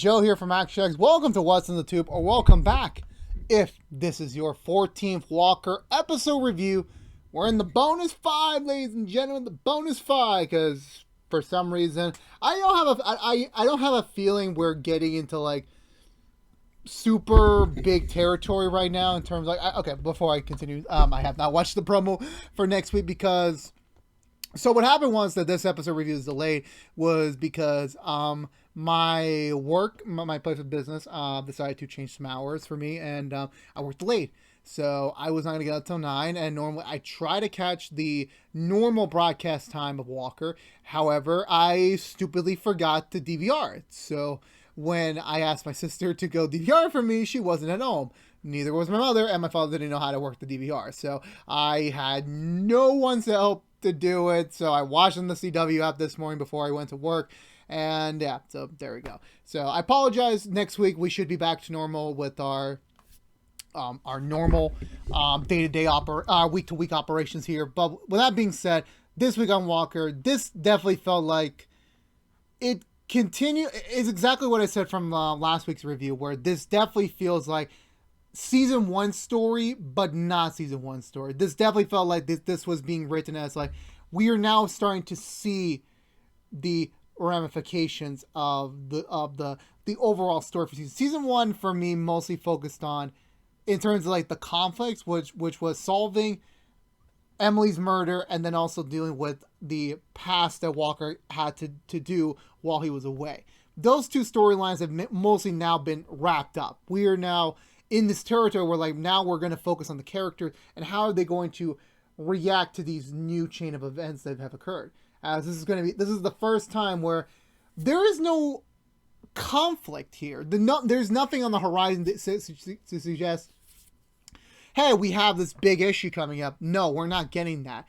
Joe here from ActionX. Welcome to What's in the Tube, or welcome back if this is your 14th Walker episode review. We're in the bonus 5, ladies and gentlemen, the bonus 5, because for some reason, I don't have a feeling we're getting into like super big territory right now in terms of like, okay, before I continue, I have not watched the promo for next week because, so what happened was that this episode review is delayed was because, my work, my place of business, decided to change some hours for me, and I worked late. So I was not going to get out till 9, and normally I try to catch the normal broadcast time of Walker. However, I stupidly forgot to DVR it. So when I asked my sister to go DVR for me, she wasn't at home. Neither was my mother, and my father didn't know how to work the DVR. So I had no one to help to do it. So I watched on the CW app this morning before I went to work. And yeah, so there we go. So I apologize. Next week we should be back to normal with our normal day-to-day week-to-week operations here. But with that being said, this week on Walker, this definitely felt like it is exactly what I said from last week's review, where this definitely feels like season 1 story, but not season 1 story. This definitely felt like this was being written as like, we are now starting to see the ramifications of the overall story for season 1. For me, mostly focused on, in terms of like the conflicts, which was solving Emily's murder and then also dealing with the past that Walker had to do while he was away. Those two storylines have mostly now been wrapped up. We are now in this territory where like now we're going to focus on the characters and how are they going to react to these new chain of events that have occurred. As this is the first time where there is no conflict here. There's nothing on the horizon to suggest, hey, we have this big issue coming up. No, we're not getting that.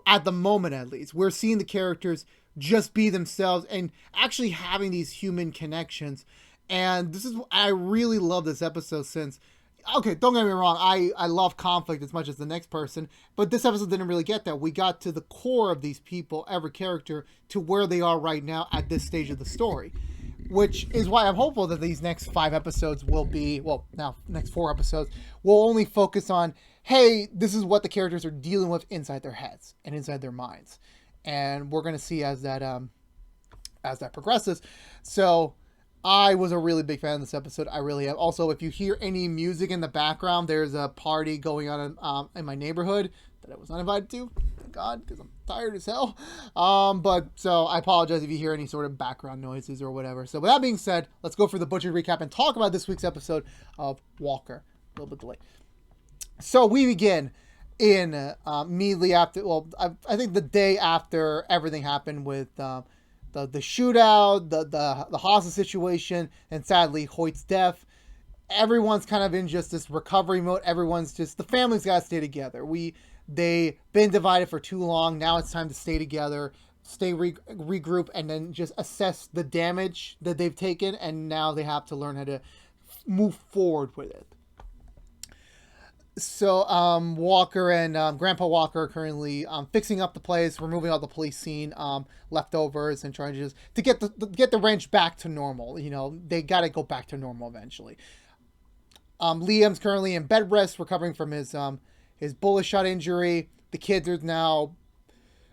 At the moment, at least. We're seeing the characters just be themselves and actually having these human connections. And I really love this episode since, okay, don't get me wrong, I love conflict as much as the next person, but this episode didn't really get that. We got to the core of these people, every character, to where they are right now at this stage of the story. Which is why I'm hopeful that these next 5 episodes will be, well, now, next 4 episodes, will only focus on, hey, this is what the characters are dealing with inside their heads and inside their minds. And we're going to see as that progresses. So I was a really big fan of this episode. I really am. Also, if you hear any music in the background, there's a party going on in my neighborhood that I was not invited to. Thank God, because I'm tired as hell. But so I apologize if you hear any sort of background noises or whatever. So with that being said, let's go for the butchered recap and talk about this week's episode of Walker. A little bit delayed. So we begin in immediately after. Well, I think the day after everything happened with the shootout, the hostage situation, and sadly Hoyt's death. Everyone's kind of in just this recovery mode. The family's got to stay together. They've been divided for too long. Now it's time to stay together, regroup, and then just assess the damage that they've taken. And now they have to learn how to move forward with it. So Walker and Grandpa Walker are currently fixing up the place, removing all the police scene leftovers, and trying to get the ranch back to normal. You know, they got to go back to normal eventually. Liam's currently in bed rest, recovering from his bullet shot injury. The kids are now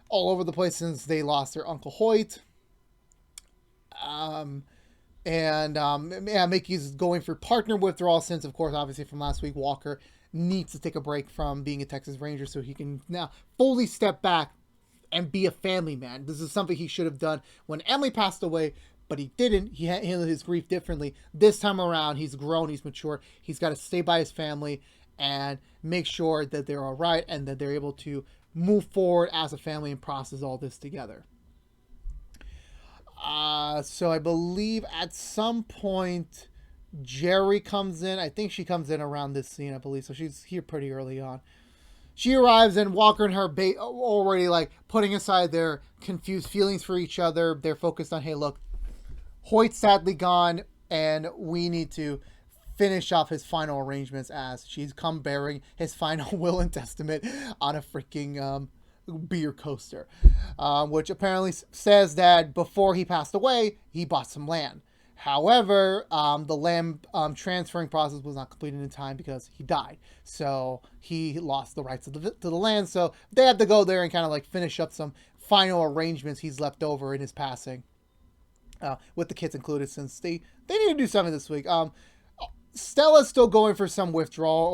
all over the place since they lost their Uncle Hoyt. Mickey's going for partner withdrawal since, of course, obviously from last week, Walker needs to take a break from being a Texas Ranger so he can now fully step back and be a family man. This is something he should have done when Emily passed away, but he didn't. He handled his grief differently. This time around, he's grown, he's mature. He's got to stay by his family and make sure that they're all right and that they're able to move forward as a family and process all this together. So I believe at some point Jerry comes in. I think she comes in around this scene, I believe. So she's here pretty early on. She arrives and Walker and her already like putting aside their confused feelings for each other. They're focused on, hey, look, Hoyt's sadly gone and we need to finish off his final arrangements as she's come bearing his final will and testament on a freaking beer coaster, which apparently says that before he passed away, he bought some land. However, the land transferring process was not completed in time because he died. So he lost the rights to the land. So they have to go there and kind of like finish up some final arrangements he's left over in his passing, with the kids included, since they need to do something this week. Stella's still going for some withdrawal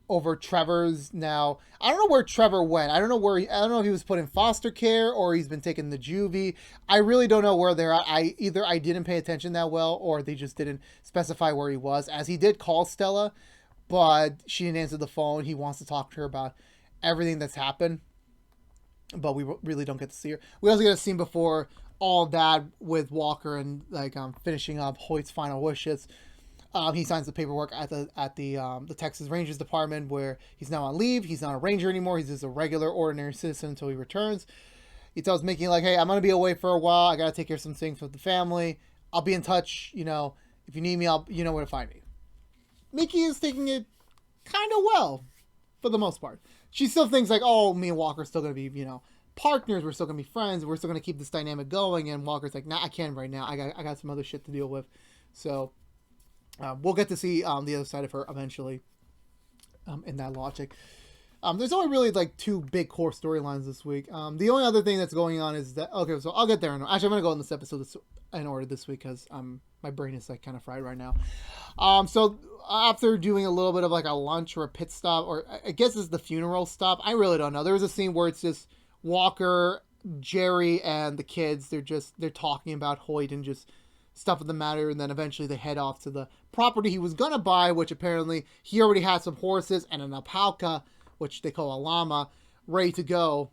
over Trevor's now. I don't know where Trevor went. I don't know if he was put in foster care or he's been taken to juvie. I really don't know where they're at. Either I didn't pay attention that well or they just didn't specify where he was, as he did call Stella, but she didn't answer the phone. He wants to talk to her about everything that's happened, but we really don't get to see her. We also get a scene before all that with Walker and finishing up Hoyt's final wishes. He signs the paperwork at the Texas Rangers Department, where he's now on leave. He's not a ranger anymore. He's just a regular, ordinary citizen until he returns. He tells Mickey, like, hey, I'm going to be away for a while. I got to take care of some things with the family. I'll be in touch. You know, if you need me, you know where to find me. Mickey is taking it kind of well, for the most part. She still thinks like, oh, me and Walker are still going to be, partners. We're still going to be friends. We're still going to keep this dynamic going. And Walker's like, nah, I can't right now. I got some other shit to deal with. So we'll get to see the other side of her eventually, in that logic. There's only really like two big core storylines this week. The only other thing that's going on is that, okay, so I'll get there. Actually, I'm going to go in this episode in order this week because my brain is like kind of fried right now. So after doing a little bit of like a lunch or a pit stop, or I guess it's the funeral stop, I really don't know. There was a scene where it's just Walker, Jerry, and the kids. They're talking about Hoyt and just stuff of the matter, and then eventually they head off to the property he was gonna buy, which apparently he already had some horses and an alpaca, which they call a llama, ready to go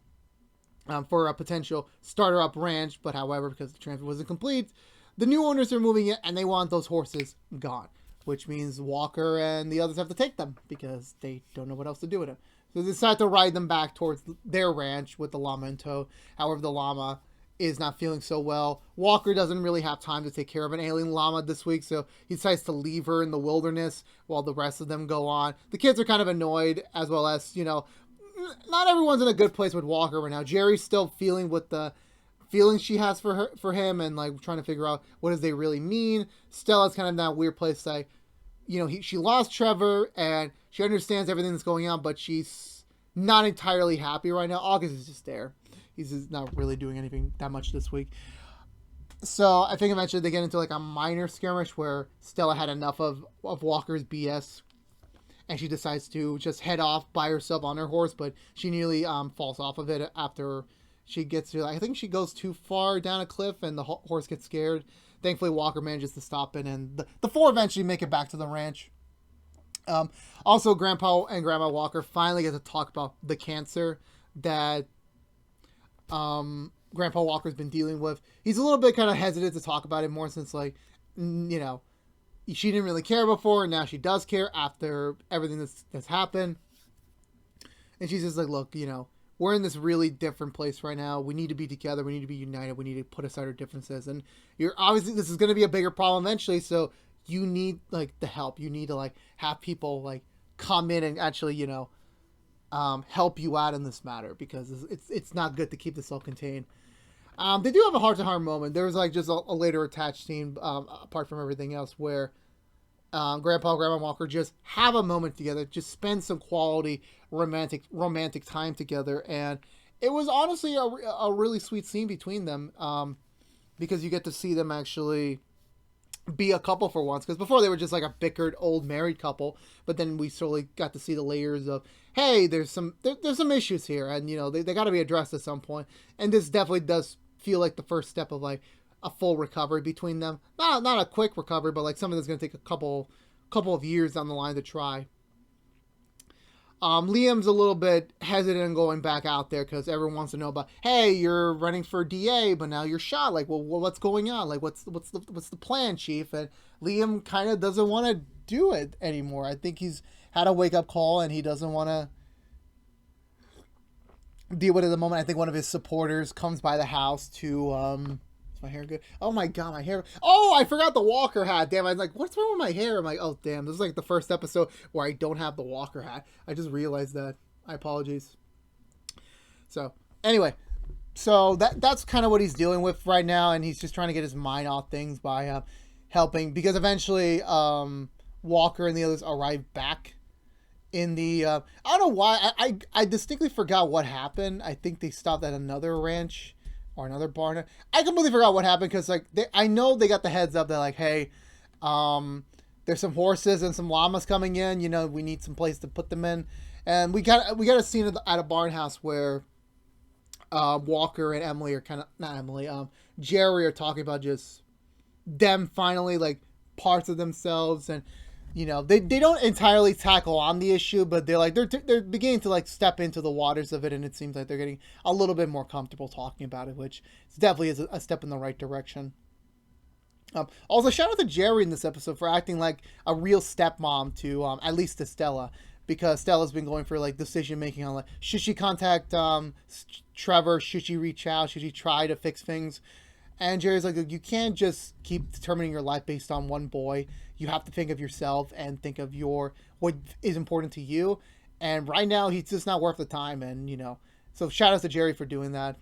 for a potential starter up ranch. But however, because the transfer wasn't complete, the new owners are moving it and they want those horses gone, which means Walker and the others have to take them because they don't know what else to do with them. So they decide to ride them back towards their ranch with the llama in tow. However, the llama is not feeling so well. Walker doesn't really have time to take care of an alien llama this week, so he decides to leave her in the wilderness while the rest of them go on. The kids are kind of annoyed, as well as, not everyone's in a good place with Walker right now. Jerry's still feeling what the feelings she has for him, and like trying to figure out what does they really mean. Stella's kind of in that weird place, like, she lost Trevor, and she understands everything that's going on, but she's not entirely happy right now. August is just there. He's just not really doing anything that much this week. So I think eventually they get into like a minor skirmish where Stella had enough of Walker's BS, and she decides to just head off by herself on her horse, but she nearly falls off of it after she gets to, I think she goes too far down a cliff and the horse gets scared. Thankfully, Walker manages to stop it, and the four eventually make it back to the ranch. Also, Grandpa and Grandma Walker finally get to talk about the cancer that Grandpa Walker's been dealing with. He's a little bit kind of hesitant to talk about it more since, like, she didn't really care before, and now she does care after everything that's happened. And she's just like, look, we're in this really different place right now. We need to be together. We need to be united. We need to put aside our differences. And this is going to be a bigger problem eventually. So you need like the help. You need to like have people like come in and actually, help you out in this matter, because it's not good to keep this all contained. They do have a heart-to-heart moment. There's like just a later attached scene, apart from everything else, where Grandpa and Grandma Walker just have a moment together, just spend some quality romantic time together, and it was honestly a really sweet scene between them, because you get to see them actually be a couple for once, because before they were just like a bickered old married couple, but then we slowly got to see the layers of, hey, there's some issues here, and they got to be addressed at some point, and this definitely does feel like the first step of like a full recovery between them. Not a quick recovery, but like something that's going to take a couple of years down the line to try. Liam's a little bit hesitant in going back out there because everyone wants to know about, hey, you're running for DA, but now you're shot. Like, well, what's going on? Like, what's the plan, Chief? And Liam kind of doesn't want to do it anymore. I think he's had a wake up call and he doesn't want to deal with it at the moment. I think one of his supporters comes by the house to is my hair good? Oh my god, my hair. Oh, I forgot the Walker hat. Damn, I was like, what's wrong with my hair? I'm like, oh damn, this is like the first episode where I don't have the Walker hat. I just realized that. I apologize. So anyway, so that's kind of what he's dealing with right now, and he's just trying to get his mind off things by helping because eventually Walker and the others arrive back in the I don't know why I distinctly forgot what happened. I think they stopped at another ranch or another barn. I completely forgot what happened because like I know they got the heads up that like, hey, there's some horses and some llamas coming in. You know, we need some place to put them in, and we got a scene at a barn house where Walker and Emily are kind of not Emily, Jerry are talking about just them finally like parts of themselves, and you know they don't entirely tackle on the issue, but they're beginning to like step into the waters of it, and it seems like they're getting a little bit more comfortable talking about it, which definitely is a step in the right direction. Also, shout out to Jerry in this episode for acting like a real stepmom to at least to Stella, because Stella's been going for like decision making on like should she contact Trevor, should she reach out, should she try to fix things, and Jerry's like you can't just keep determining your life based on one boy. You have to think of yourself and think of what is important to you. And right now he's just not worth the time, and you know, so shout out to Jerry for doing that.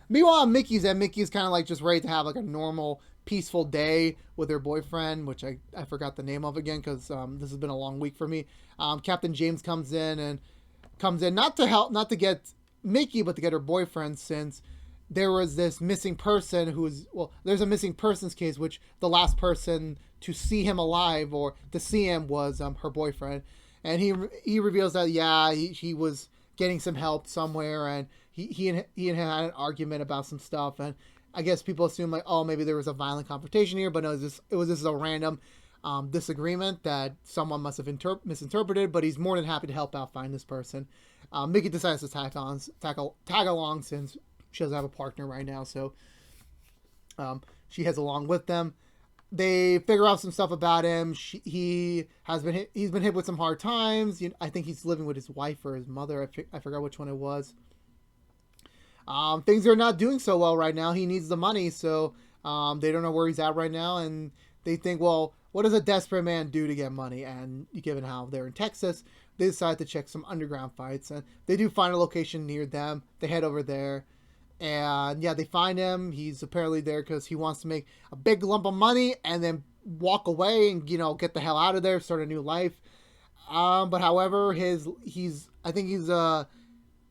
Meanwhile, Mickey's kind of like just ready to have like a normal, peaceful day with her boyfriend, which I forgot the name of again because this has been a long week for me. Captain James comes in not to get Mickey, but to get her boyfriend, since there was this missing person there's a missing persons case, which the last person to see him alive or to see him was her boyfriend. And he reveals that, yeah, he was getting some help somewhere, and he and him had an argument about some stuff, and I guess people assume like, oh, maybe there was a violent confrontation here, but no, it was just a random disagreement that someone must have misinterpreted, but he's more than happy to help out find this person. Mickey decides to tag along since she doesn't have a partner right now, so she heads along with them. They figure out some stuff about him. He's been hit with some hard times. I think he's living with his wife or his mother. I forgot which one it was. Things are not doing so well right now. He needs the money, so they don't know where he's at right now, and they think, well, what does a desperate man do to get money? And given how they're in Texas, they decide to check some underground fights, and they do find a location near them. They head over there, and yeah, they find him. He's apparently there because he wants to make a big lump of money and then walk away and get the hell out of there, start a new life. But however, I think he's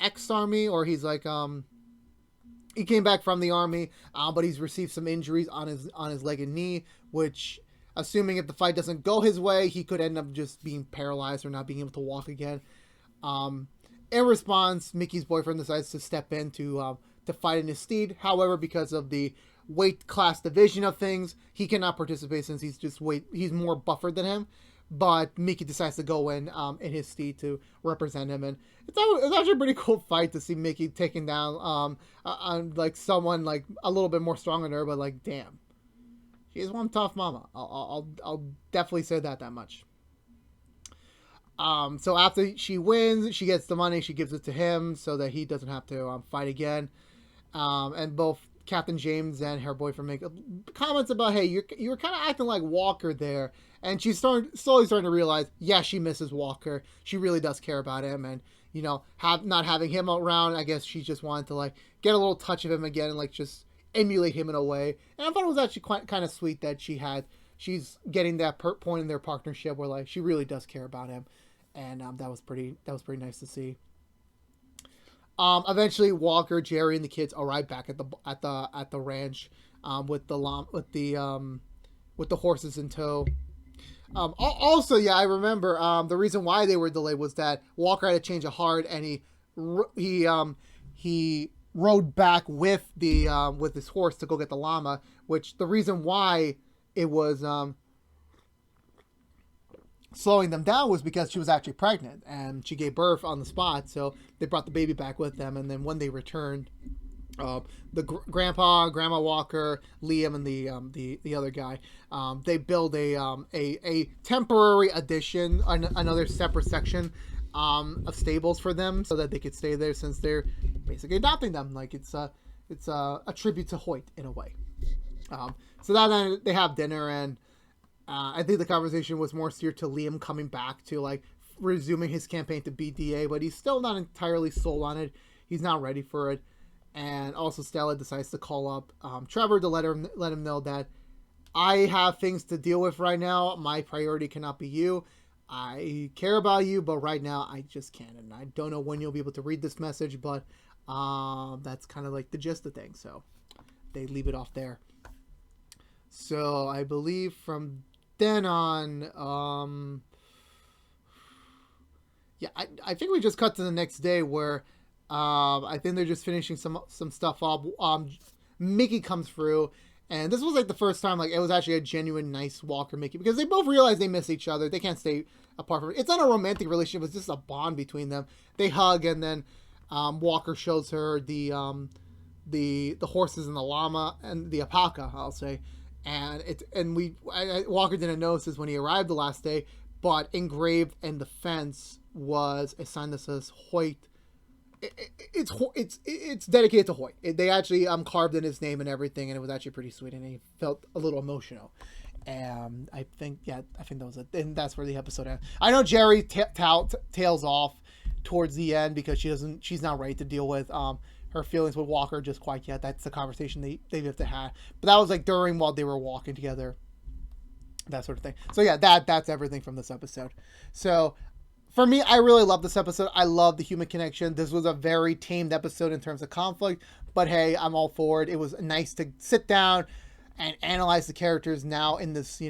ex-army, or he's like he came back from the army, but he's received some injuries on his leg and knee, which, assuming if the fight doesn't go his way, he could end up just being paralyzed or not being able to walk again. In response, Mickey's boyfriend decides to step in to fight in his stead. However, because of the weight class division of things, he cannot participate since he's more buffered than him. But Mickey decides to go in his stead to represent him, and it's actually a pretty cool fight to see Mickey taking down like someone like a little bit more strong than her, but like, damn, she's one tough mama. I'll definitely say that much. So after she wins, she gets the money, she gives it to him so that he doesn't have to fight again. And both Captain James and her boyfriend make comments about, hey, you were kind of acting like Walker there. And she's slowly starting to realize, yeah, she misses Walker. She really does care about him. And, not having him around, I guess she just wanted to, like, get a little touch of him again and, like, just emulate him in a way. And I thought it was actually quite kind of sweet that she's getting that point in their partnership where, like, she really does care about him. And that was pretty nice to see. Eventually, Walker, Jerry, and the kids arrive back at the ranch with the horses in tow. Also, yeah, I remember the reason why they were delayed was that Walker had a change of heart, and he rode back with his horse to go get the llama. Which the reason why it was slowing them down was because she was actually pregnant and she gave birth on the spot. So they brought the baby back with them, and then when they returned, the grandma Walker, Liam, and the other guy, they build a temporary addition, another separate section of stables for them so that they could stay there, since they're basically adopting them. Like it's a tribute to Hoyt in a way. So that night they have dinner, and I think the conversation was more steered to Liam coming back to like resuming his campaign to beat DA, but he's still not entirely sold on it. He's not ready for it. And also Stella decides to call up Trevor to let him know that I have things to deal with right now. My priority cannot be you. I care about you, but right now I just can't. And I don't know when you'll be able to read this message, but that's kind of like the gist of things. So they leave it off there. So I believe from then on, yeah, I think we just cut to the next day where I think they're just finishing some stuff up. Mickey comes through, and this was like the first time like it was actually a genuine nice Walker Mickey, because they both realize they miss each other. They can't stay apart from it. It's not a romantic relationship. It's just a bond between them. They hug, and then Walker shows her the horses and the llama and the alpaca, I'll say. And Walker didn't notice this when he arrived the last day, but engraved in the fence was a sign that says Hoyt. It's dedicated to Hoyt. They actually carved in his name and everything, and it was actually pretty sweet, and he felt a little emotional. And I think that was it. And that's where the episode ends. I know Jerry tails off towards the end because she's not ready to deal with her feelings with Walker just quite yet. That's the conversation they have to have. But that was like while they were walking together, that sort of thing. So yeah, that's everything from this episode. So for me, I really love this episode. I love the human connection. This was a very tamed episode in terms of conflict, but hey, I'm all for it. It was nice to sit down and analyze the characters now in this,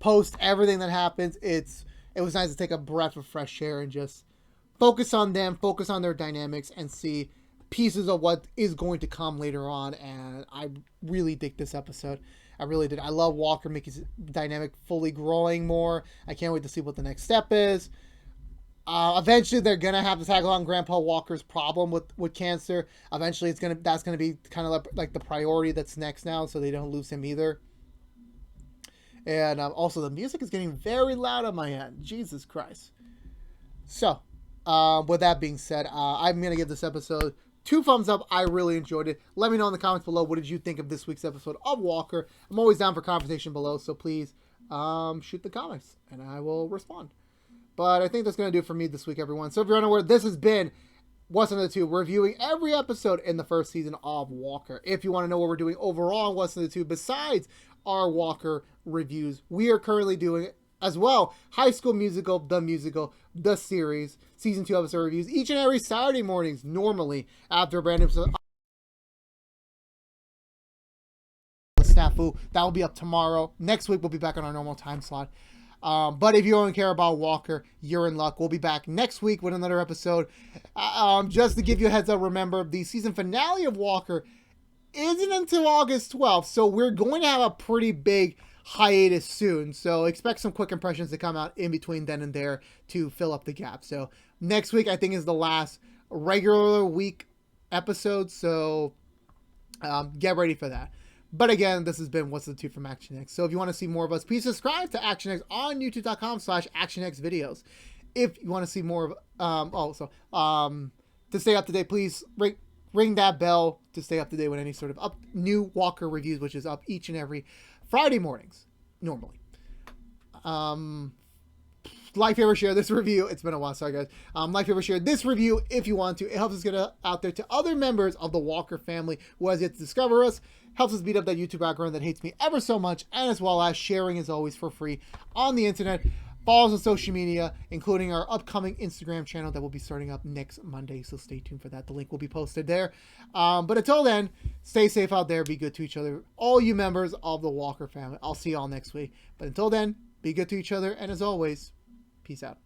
post everything that happens. It was nice to take a breath of fresh air and just focus on them, focus on their dynamics, and see pieces of what is going to come later on. And I really dig this episode. I really did. I love Walker Mickey's dynamic fully growing more. I can't wait to see what the next step is. Eventually, they're gonna have to tackle on Grandpa Walker's problem with cancer. Eventually, that's gonna be kind of like the priority that's next now, so they don't lose him either. And also, the music is getting very loud on my end. Jesus Christ. So, with that being said, I'm gonna give this episode 2 thumbs up. I really enjoyed it. Let me know in the comments below, what did you think of this week's episode of Walker? I'm always down for conversation below, so please shoot the comments, and I will respond. But I think that's going to do it for me this week, everyone. So if you're unaware, this has been What's on the Tube, reviewing every episode in the first season of Walker. If you want to know what we're doing overall on What's on the Tube, besides our Walker reviews, we are currently doing as well High School Musical, the series, season 2 episode reviews, each and every Saturday mornings, normally after a brand new episode. Snafu. That will be up tomorrow. Next week, we'll be back on our normal time slot. But if you don't care about Walker, you're in luck. We'll be back next week with another episode. Just to give you a heads up, remember, the season finale of Walker isn't until August 12th, so we're going to have a pretty big hiatus soon. So expect some quick impressions to come out in between then and there to fill up the gap. So next week, I think, is the last regular week episode, so get ready for that. But again, this has been What's the Tube from ActionX. So if you want to see more of us, please subscribe to ActionX on youtube.com/ActionX videos. If you want to see more of, to stay up to date, please ring that bell to stay up to date with any sort of new Walker reviews, which is up each and every Friday mornings, normally. Like, favorite, share this review. It's been a while, sorry guys. Like, favorite, share this review if you want to. It helps us get out there to other members of the Walker family who has yet to discover us. Helps us beat up that YouTube background that hates me ever so much, and as well as sharing as always for free on the internet. Follow us on social media, including our upcoming Instagram channel that will be starting up next Monday, so stay tuned for that. The link will be posted there. But until then, stay safe out there. Be good to each other, all you members of the Walker family. I'll see you all next week. But until then, be good to each other, and as always, peace out.